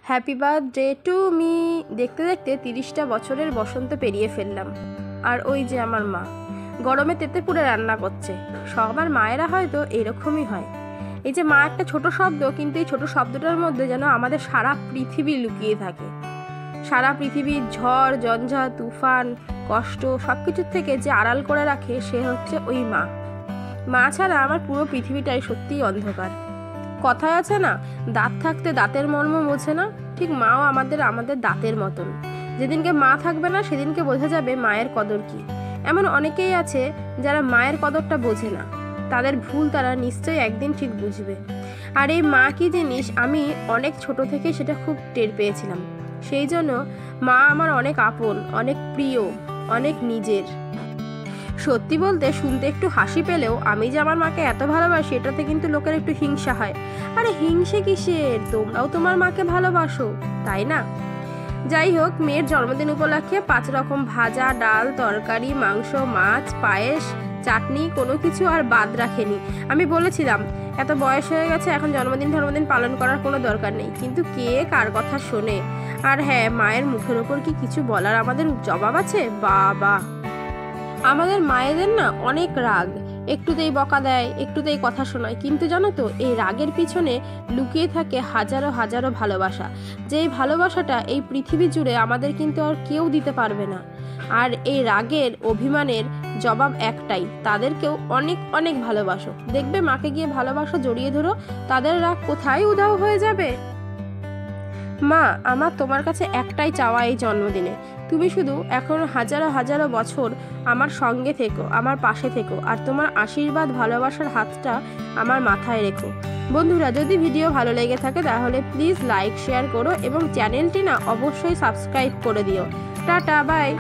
Happy birthday to me. দেখতে দেখতে 30টা বছরের বসন্ত পেরিয়ে ফেললাম। আর ওই যে আমার মা গরমে তেতে পুড়ে রান্না করছে। সবার মায়েরা হয়তো এরকমই হয়। এই যে মা একটা ছোট শব্দ, কিন্তু এই ছোট শব্দটার মধ্যে যেন আমাদের সারা পৃথিবী লুকিয়ে থাকে। সারা পৃথিবীর ঝড় ঝঞ্ঝা তুফান কষ্ট সবকিছুর থেকে যে আড়াল করে রাখে সে হচ্ছে ওই মা। মা ছাড়া আমার পুরো পৃথিবীটাই সত্যিই অন্ধকার। কথায় আছে না, দাঁত থাকতে দাঁতের মর্ম বোঝে না, ঠিক মাও আমাদের দাঁতের মতন। যেদিনকে মা থাকবে না সেদিনকে বোঝা যাবে মায়ের কদর কি। এমন অনেকেই আছে যারা মায়ের কদরটা বোঝে না, তাদের ভুল তারা নিশ্চয়ই একদিন ঠিক বুঝবে। আর এই মা কি জিনিস আমি অনেক ছোট থেকে সেটা খুব টের পেয়েছিলাম। সেই জন্য মা আমার অনেক আপন, অনেক প্রিয়, অনেক নিজের। সত্যি বলতে শুনতে একটু হাসি পেলেও আমি যে আমার মাকে এত ভালোবাসি এটাতে কিন্তু লোকের একটু হিংসা হয়। আরে হিংসে কিসের, তোমরাও তোমার মাকে ভালোবাসো, তাই না? যাই হোক, মেয়ের জন্মদিন উপলক্ষে 5 রকম ভাজা, ডাল, তরকারি, মাংস, মাছ, পায়েস, চাটনি, কোনো কিছু আর বাদ রাখেনি। আমি বলেছিলাম এত বয়স হয়ে গেছে, এখন জন্মদিন পালন করার কোনো দরকার নেই, কিন্তু কে কার কথা শোনে। আর হ্যাঁ, মায়ের মুখের ওপর কি কিছু বলার আমাদের জবাব আছে? বাবা, আমাদের মায়েদের না অনেক রাগ, একটুতেই বকা দেয়, একটুতেই কথা শোনায়, কিন্তু জানো তো এই রাগের পিছনে লুকিয়ে থাকে হাজারো হাজারো ভালোবাসা। যেই ভালোবাসাটা এই পৃথিবী জুড়ে আমাদের কিন্তু আর কেউ দিতে পারবে না। আর এই রাগের অভিমানের জবাব একটাই, তাদেরকেও অনেক অনেক ভালোবাসো। দেখবে মাকে গিয়ে ভালোবাসা জড়িয়ে ধরো, তাদের রাগ কোথায় উধাও হয়ে যাবে। মা, আমার তোমার কাছে একটাই চাওয়া এই জন্মদিনে, তুমি শুধু এখন হাজারো হাজারো বছর আমার সঙ্গে থেকো, আমার পাশে থেকো, আর তোমার আশীর্বাদ ভালোবাসার হাতটা আমার মাথায় রেখো। বন্ধুরা, যদি ভিডিও ভালো লেগে থাকে তাহলে প্লিজ লাইক শেয়ার করো এবং চ্যানেলটি না অবশ্যই সাবস্ক্রাইব করে দিও। Tata, by.